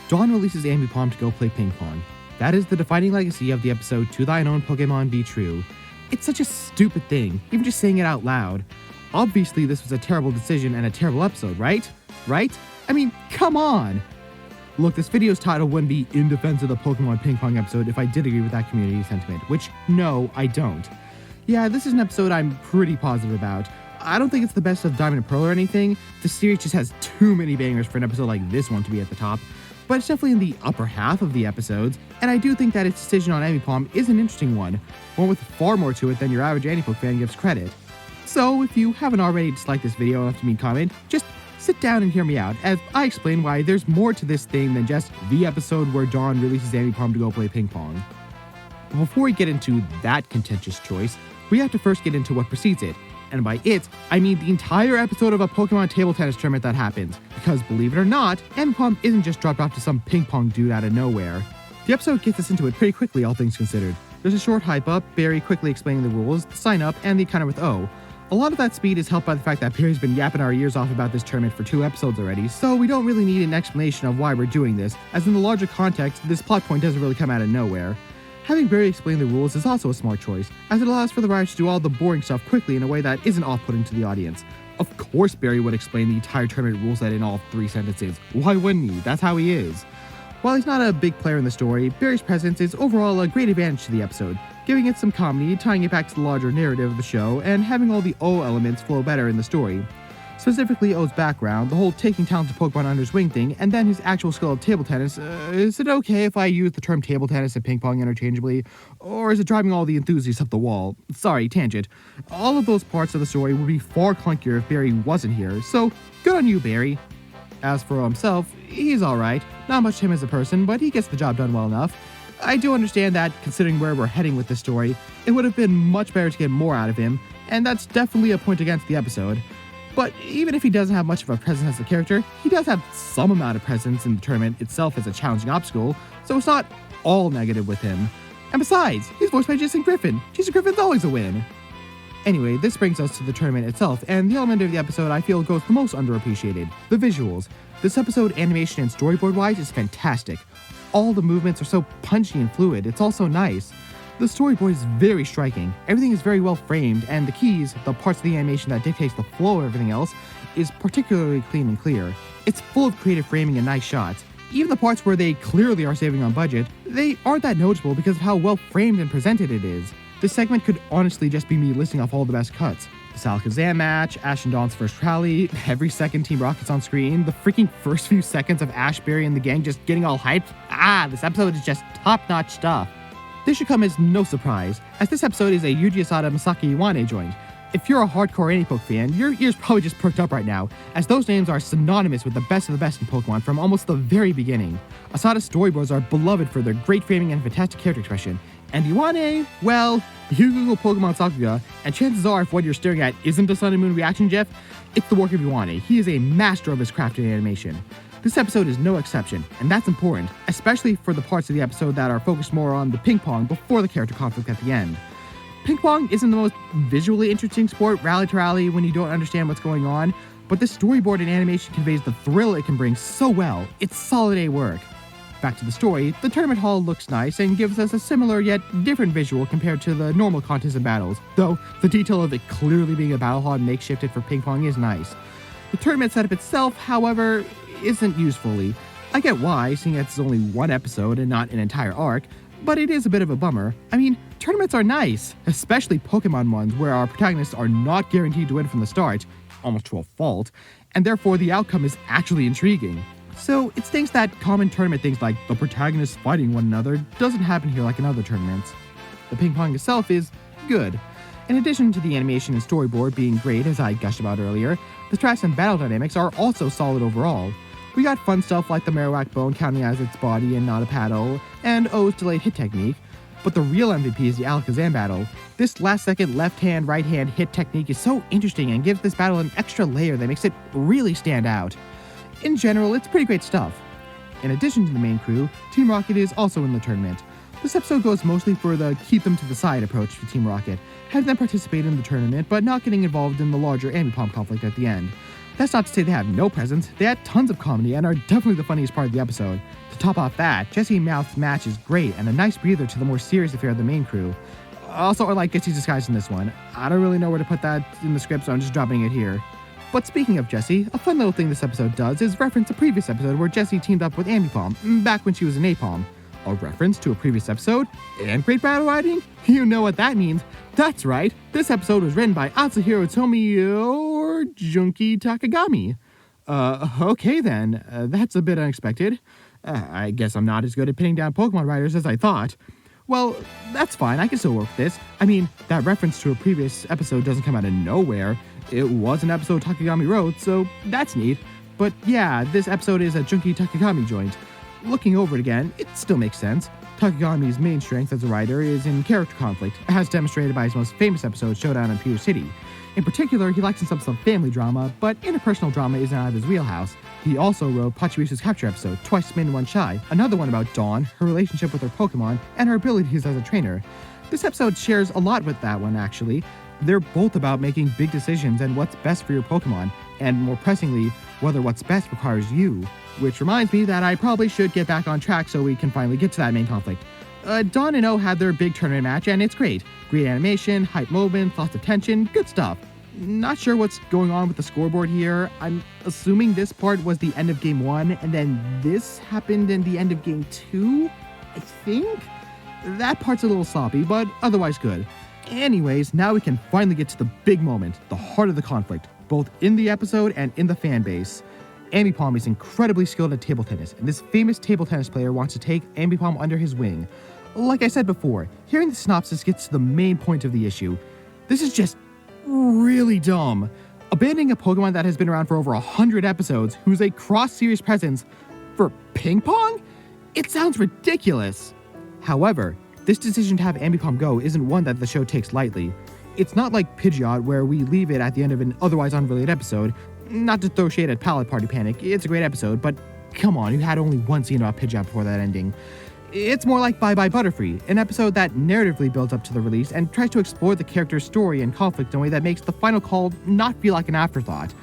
Dawn releases Ambipom to go play ping pong. That is the defining legacy of the episode To Thine Own Pokemon Be True. It's such a stupid thing, even just saying it out loud. Obviously this was a terrible decision and a terrible episode, right? Right? I mean, come on! Look, this video's title wouldn't be in defense of the Pokemon ping pong episode if I did agree with that community sentiment, which, no, I don't. Yeah, this is an episode I'm pretty positive about. I don't think it's the best of Diamond and Pearl or anything. The series just has too many bangers for an episode like this one to be at the top. But it's definitely in the upper half of the episodes, and I do think that its decision on Ambipom is an interesting one with far more to it than your average Anipoke fan gives credit. So, if you haven't already disliked this video enough to me comment, just sit down and hear me out, as I explain why there's more to this thing than just the episode where Dawn releases Ambipom to go play ping pong. But before we get into that contentious choice, we have to first get into what precedes it. And by it, I mean the entire episode of a Pokemon table tennis tournament that happens. Because believe it or not, Ambipom isn't just dropped off to some ping pong dude out of nowhere. The episode gets us into it pretty quickly, all things considered. There's a short hype up, Barry quickly explaining the rules, the sign up, and the encounter with O. A lot of that speed is helped by the fact that Barry's been yapping our ears off about this tournament for 2 episodes already, so we don't really need an explanation of why we're doing this, as in the larger context, this plot point doesn't really come out of nowhere. Having Barry explain the rules is also a smart choice, as it allows for the writers to do all the boring stuff quickly in a way that isn't off-putting to the audience. Of course Barry would explain the entire tournament rule set in all 3 sentences. Why wouldn't he? That's how he is. While he's not a big player in the story, Barry's presence is overall a great advantage to the episode, giving it some comedy, tying it back to the larger narrative of the show, and having all the O elements flow better in the story. Specifically O's background, the whole taking talented Pokemon under his wing thing, and then his actual skill of table tennis. Is it okay if I use the term table tennis and ping pong interchangeably? Or is it driving all the enthusiasts up the wall? Sorry, tangent. All of those parts of the story would be far clunkier if Barry wasn't here, so good on you, Barry. As for himself, he's alright. Not much to him as a person, but he gets the job done well enough. I do understand that, considering where we're heading with this story, it would have been much better to get more out of him, and that's definitely a point against the episode. But even if he doesn't have much of a presence as a character, he does have some amount of presence in the tournament itself as a challenging obstacle, so it's not all negative with him. And besides, he's voiced by Jason Griffin. Jason Griffin's always a win. Anyway, this brings us to the tournament itself, and the element of the episode I feel goes the most underappreciated, the visuals. This episode, animation and storyboard-wise, is fantastic. All the movements are so punchy and fluid, it's also nice. The storyboard is very striking, everything is very well framed, and the keys, the parts of the animation that dictates the flow of everything else, is particularly clean and clear. It's full of creative framing and nice shots. Even the parts where they clearly are saving on budget, they aren't that noticeable because of how well framed and presented it is. This segment could honestly just be me listing off all the best cuts. The Alakazam match, Ash and Dawn's first rally, every second Team Rocket's on screen, the freaking first few seconds of Ash, Barry, and the gang just getting all hyped. This episode is just top-notch stuff. This should come as no surprise, as this episode is a Yuji Asada Masaki Iwane joint. If you're a hardcore Anipoke fan, your ears probably just perked up right now, as those names are synonymous with the best of the best in Pokemon from almost the very beginning. Asada's storyboards are beloved for their great framing and fantastic character expression, and Iwane, well, you Google Pokemon Sakuga, and chances are if what you're staring at isn't a Sun and Moon reaction GIF, it's the work of Iwane. He is a master of his craft in animation. This episode is no exception, and that's important, especially for the parts of the episode that are focused more on the ping pong before the character conflict at the end. Ping pong isn't the most visually interesting sport, rally to rally, when you don't understand what's going on, but this storyboard and animation conveys the thrill it can bring so well. It's solid A work. Back to the story, the tournament hall looks nice and gives us a similar yet different visual compared to the normal contests and battles, though the detail of it clearly being a battle hall makeshifted for ping pong is nice. The tournament setup itself, however, isn't used fully. I get why, seeing as it's only 1 episode and not an entire arc, but it is a bit of a bummer. I mean, tournaments are nice, especially Pokemon ones where our protagonists are not guaranteed to win from the start, almost to a fault, and therefore the outcome is actually intriguing. So it stinks that common tournament things like the protagonists fighting one another doesn't happen here like in other tournaments. The ping pong itself is good. In addition to the animation and storyboard being great as I gushed about earlier, the strats and battle dynamics are also solid overall. We got fun stuff like the Marowak bone counting as its body and not a paddle, and O's delayed hit technique, but the real MVP is the Alakazam battle. This last second left hand, right hand hit technique is so interesting and gives this battle an extra layer that makes it really stand out. In general, it's pretty great stuff. In addition to the main crew, Team Rocket is also in the tournament. This episode goes mostly for the keep them to the side approach to Team Rocket, having them participate in the tournament but not getting involved in the larger Ambipom conflict at the end. That's not to say they have no presence, they had tons of comedy and are definitely the funniest part of the episode, To top off that, Jesse Mouth's match is great and a nice breather to the more serious affair of the main crew. Also, I like Jesse's disguise in this one. I don't really know where to put that in the script, so I'm just dropping it here. But speaking of Jessie, a fun little thing this episode does is reference a previous episode where Jessie teamed up with Ambipom, back when she was in Napalm. A reference to a previous episode? And great battle riding? You know what that means. That's right, this episode was written by Atsuhiro Tomio or Junki Takagami. Okay then, that's a bit unexpected. I guess I'm not as good at pinning down Pokemon writers as I thought. Well, that's fine, I can still work with this. I mean, that reference to a previous episode doesn't come out of nowhere. It was an episode Takagami wrote, so that's neat. But yeah, this episode is a Junki Takagami joint. Looking over it again, it still makes sense. Takagami's main strength as a writer is in character conflict, as demonstrated by his most famous episode, Showdown in Pewter City. In particular, he likes some family drama, but interpersonal drama isn't out of his wheelhouse. He also wrote Pachirisu's capture episode, Twice Smitten, Once Shy, another one about Dawn, her relationship with her Pokemon, and her abilities as a trainer. This episode shares a lot with that one, actually. They're both about making big decisions and what's best for your Pokemon, and more pressingly, whether what's best requires you. Which reminds me that I probably should get back on track so we can finally get to that main conflict. Dawn and O had their big tournament match, and it's great. Great animation, hype moments, lots of tension, good stuff. Not sure what's going on with the scoreboard here. I'm assuming this part was the end of Game 1, and then this happened in the end of Game 2, I think? That part's a little sloppy, but otherwise good. Anyways, now we can finally get to the big moment, the heart of the conflict, both in the episode and in the fan base. Ambipom is incredibly skilled at table tennis, and this famous table tennis player wants to take Ambipom under his wing. Like I said before, hearing the synopsis gets to the main point of the issue. This is just really dumb. Abandoning a Pokemon that has been around for over 100 episodes, who's a cross-series presence, for ping pong? It sounds ridiculous. However, this decision to have Ambipom go isn't one that the show takes lightly. It's not like Pidgeot, where we leave it at the end of an otherwise unrelated episode. Not to throw shade at Palette Party Panic, it's a great episode, but come on, you had only one scene about Pidgeot before that ending. It's more like Bye Bye Butterfree, an episode that narratively builds up to the release and tries to explore the character's story and conflict in a way that makes the final call not feel like an afterthought.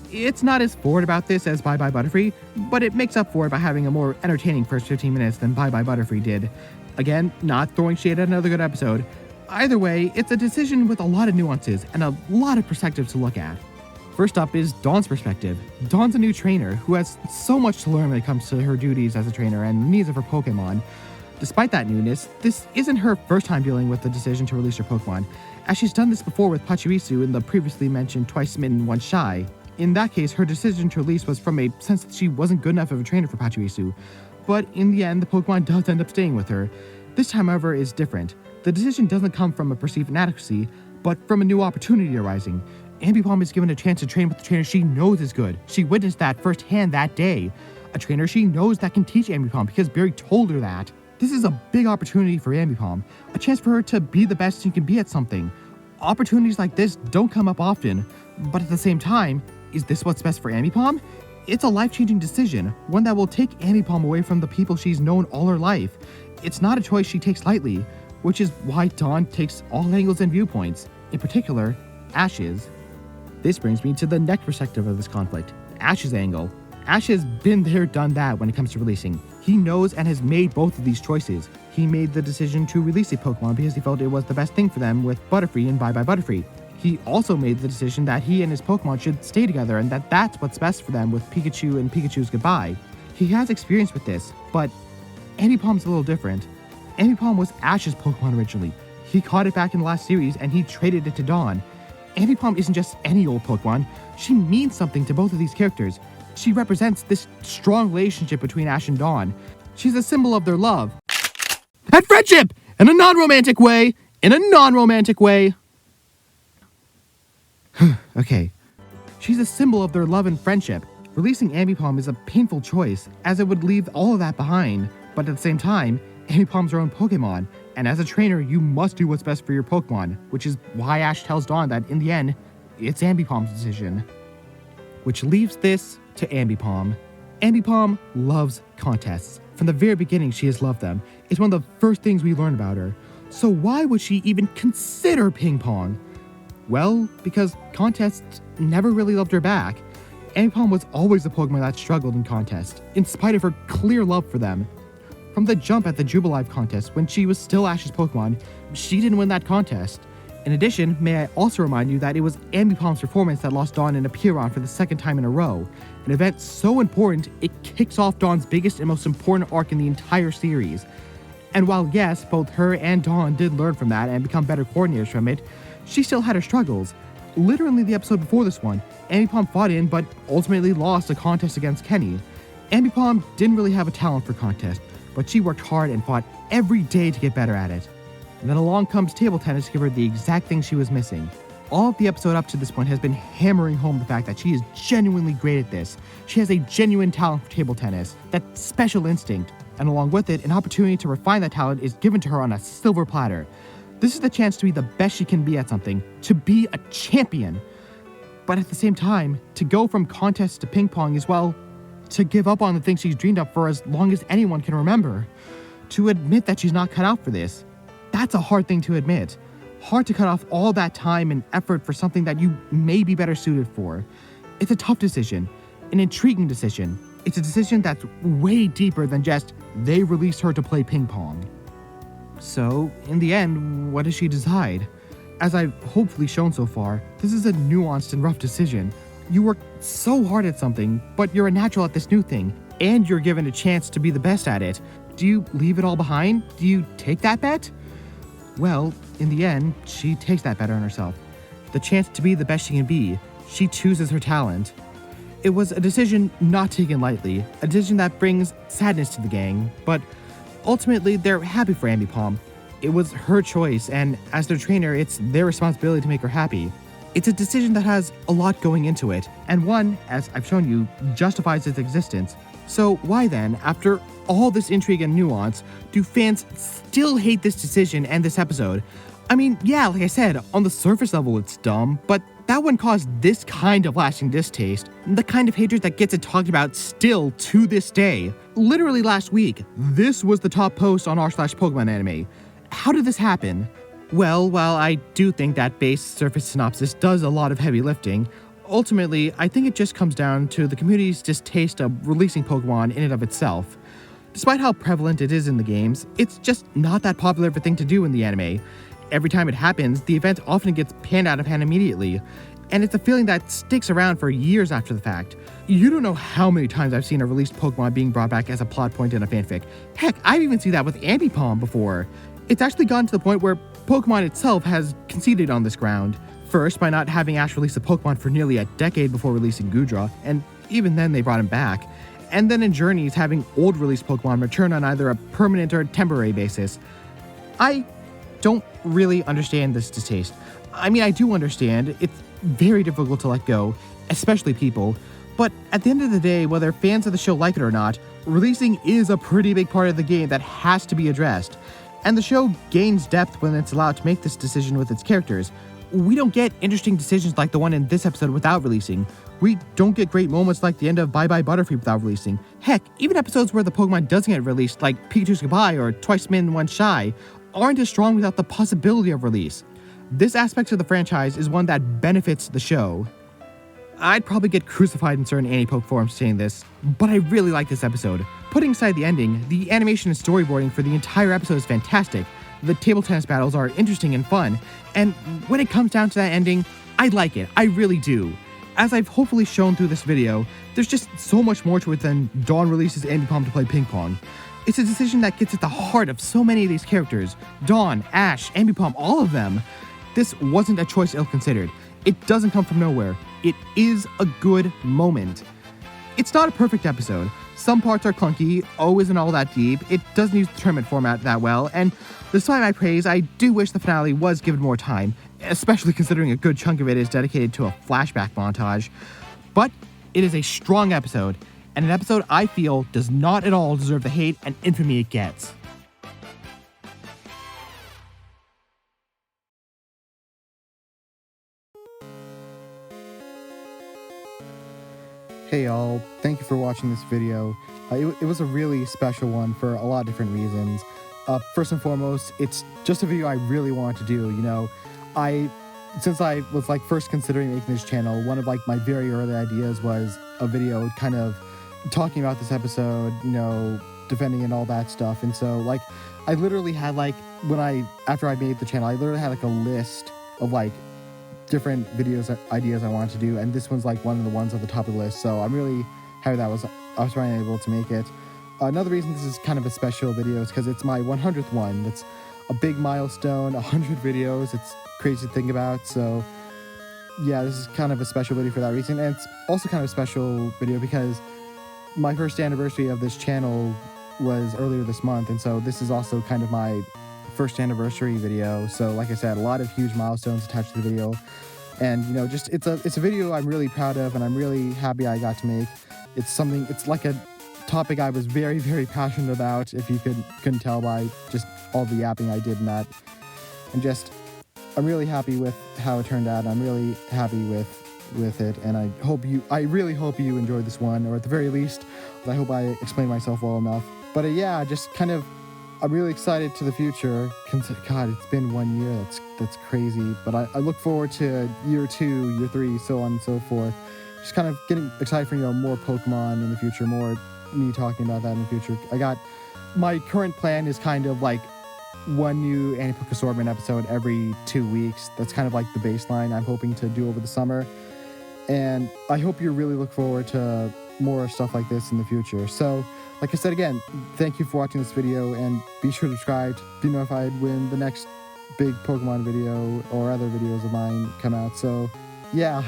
It's not as forward about this as Bye Bye Butterfree, but it makes up for it by having a more entertaining first 15 minutes than Bye Bye Butterfree did. Again, not throwing shade at another good episode. Either way, it's a decision with a lot of nuances and a lot of perspectives to look at. First up is Dawn's perspective. Dawn's a new trainer who has so much to learn when it comes to her duties as a trainer and the needs of her Pokemon. Despite that newness, this isn't her first time dealing with the decision to release her Pokemon, as she's done this before with Pachirisu in the previously mentioned Twice Smitten, Once Shy. In that case, her decision to release was from a sense that she wasn't good enough of a trainer for Pachirisu, but in the end, the Pokemon does end up staying with her. This time, however, is different. The decision doesn't come from a perceived inadequacy, but from a new opportunity arising. Ambipom is given a chance to train with a trainer she knows is good. She witnessed that firsthand that day. A trainer she knows that can teach Ambipom because Barry told her that. This is a big opportunity for Ambipom, a chance for her to be the best she can be at something. Opportunities like this don't come up often, but at the same time, is this what's best for Ambipom? It's a life-changing decision, one that will take Ambipom away from the people she's known all her life. It's not a choice she takes lightly, which is why Dawn takes all angles and viewpoints, in particular, Ash's. This brings me to the next perspective of this conflict, Ash's angle. Ash has been there, done that when it comes to releasing. He knows and has made both of these choices. He made the decision to release a Pokemon because he felt it was the best thing for them with Butterfree and Bye Bye Butterfree. He also made the decision that he and his Pokemon should stay together and that that's what's best for them with Pikachu and Pikachu's goodbye. He has experience with this, but Ambipom's a little different. Ambipom was Ash's Pokemon originally. He caught it back in the last series and he traded it to Dawn. Ambipom isn't just any old Pokemon. She means something to both of these characters. She represents this strong relationship between Ash and Dawn. She's a symbol of their love. And friendship! In a non-romantic way! In a non-romantic way! Okay. She's a symbol of their love and friendship. Releasing Ambipom is a painful choice, as it would leave all of that behind. But at the same time, Ambipom's her own Pokemon, and as a trainer, you must do what's best for your Pokemon, which is why Ash tells Dawn that in the end, it's Ambipom's decision. Which leaves this to Ambipom. Ambipom loves contests. From the very beginning, she has loved them. It's one of the first things we learn about her. So why would she even consider ping pong? Well, because contests never really loved her back. Ambipom was always a Pokemon that struggled in contests, in spite of her clear love for them. From the jump at the Jubilife contest, when she was still Ash's Pokemon, she didn't win that contest. In addition, may I also remind you that it was Ambipom's performance that lost Dawn in a Piron for the second time in a row, an event so important it kicks off Dawn's biggest and most important arc in the entire series. And while yes, both her and Dawn did learn from that and become better coordinators from it, she still had her struggles. Literally the episode before this one, Ambipom fought in but ultimately lost a contest against Kenny. Ambipom didn't really have a talent for contests, but she worked hard and fought every day to get better at it. And then along comes table tennis to give her the exact thing she was missing. All of the episode up to this point has been hammering home the fact that she is genuinely great at this. She has a genuine talent for table tennis, that special instinct, and along with it, an opportunity to refine that talent is given to her on a silver platter. This is the chance to be the best she can be at something, to be a champion. But at the same time, to go from contests to ping pong is, well, to give up on the things she's dreamed up for as long as anyone can remember. To admit that she's not cut out for this. That's a hard thing to admit. Hard to cut off all that time and effort for something that you may be better suited for. It's a tough decision, an intriguing decision. It's a decision that's way deeper than just, they released her to play ping pong. So, in the end, what does she decide? As I've hopefully shown so far, this is a nuanced and rough decision. You work so hard at something, but you're a natural at this new thing, and you're given a chance to be the best at it. Do you leave it all behind? Do you take that bet? Well, in the end, she takes that bet on herself. The chance to be the best she can be, she chooses her talent. It was a decision not taken lightly, a decision that brings sadness to the gang, but ultimately they're happy for Ambipom. It was her choice, and as their trainer, it's their responsibility to make her happy. It's a decision that has a lot going into it, and one, as I've shown you, justifies its existence. So why then, after all this intrigue and nuance, do fans still hate this decision and this episode? I mean, yeah, like I said, on the surface level it's dumb, but that wouldn't cause this kind of lasting distaste, the kind of hatred that gets it talked about still to this day. Literally last week, this was the top post on r/Pokemon anime. How did this happen? Well, while I do think that base surface synopsis does a lot of heavy lifting, ultimately, I think it just comes down to the community's distaste of releasing Pokemon in and of itself. Despite how prevalent it is in the games, it's just not that popular of a thing to do in the anime. Every time it happens, the event often gets panned out of hand immediately, and it's a feeling that sticks around for years after the fact. You don't know how many times I've seen a released Pokemon being brought back as a plot point in a fanfic. Heck, I've even seen that with Ambipom before. It's actually gotten to the point where Pokemon itself has conceded on this ground. First, by not having Ash release a Pokemon for nearly a decade before releasing Gudra, and even then they brought him back. And then in Journeys, having old released Pokemon return on either a permanent or temporary basis. I don't really understand this distaste. I mean, I do understand. It's very difficult to let go, especially people. But at the end of the day, whether fans of the show like it or not, releasing is a pretty big part of the game that has to be addressed. And the show gains depth when it's allowed to make this decision with its characters. We don't get interesting decisions like the one in this episode without releasing. We don't get great moments like the end of Bye Bye Butterfree without releasing. Heck, even episodes where the Pokemon doesn't get released, like Pikachu's Goodbye or Twice Min Once Shy, aren't as strong without the possibility of release. This aspect of the franchise is one that benefits the show. I'd probably get crucified in certain Anipoke forums saying this, but I really like this episode. Putting aside the ending, the animation and storyboarding for the entire episode is fantastic. The table tennis battles are interesting and fun, and when it comes down to that ending, I like it, I really do. As I've hopefully shown through this video, there's just so much more to it than Dawn releases Ambipom to play ping pong. It's a decision that gets at the heart of so many of these characters. Dawn, Ash, Ambipom, all of them. This wasn't a choice ill-considered. It doesn't come from nowhere. It is a good moment. It's not a perfect episode. Some parts are clunky, O isn't all that deep, it doesn't use the tournament format that well, and despite my praise, I do wish the finale was given more time, especially considering a good chunk of it is dedicated to a flashback montage. But it is a strong episode, and an episode I feel does not at all deserve the hate and infamy it gets. Hey y'all, thank you for watching this video. It was a really special one for a lot of different reasons. First and foremost, it's just a video I really wanted to do. You know, I since I was like first considering making this channel, one of like my very early ideas was a video kind of talking about this episode, you know, defending and all that stuff. And so like I literally had like after I made the channel, I literally had like a list of like different ideas I wanted to do, and this one's like one of the ones at the top of the list. So I'm really happy that I was finally able to make it. Another reason this is kind of a special video is because it's my 100th one. That's a big milestone, 100 videos. It's crazy to think about. So yeah, this is kind of a special video for that reason. And it's also kind of a special video because my first anniversary of this channel was earlier this month. And so this is also kind of my first anniversary video. So like I said, a lot of huge milestones attached to the video. And you know, just it's a video I'm really proud of and I'm really happy I got to make. It's like a topic I was very, very passionate about, if you couldn't tell by just all the yapping I did in that. And just, I'm really happy with how it turned out. I'm really happy with it, and I really hope you enjoyed this one, or at the very least, I hope I explained myself well enough. But yeah, just kind of, I'm really excited to the future. God, it's been 1 year. That's crazy. But I look forward to year 2, year 3, so on and so forth. Just kind of getting excited for, you know, more Pokemon in the future, more me talking about that in the future. My current plan is kind of like one new Anipoke Assortment episode every 2 weeks. That's kind of like the baseline I'm hoping to do over the summer. And I hope you really look forward to more stuff like this in the future. So, like I said again, thank you for watching this video, and be sure to subscribe to be notified when the next big Pokemon video or other videos of mine come out. So, yeah.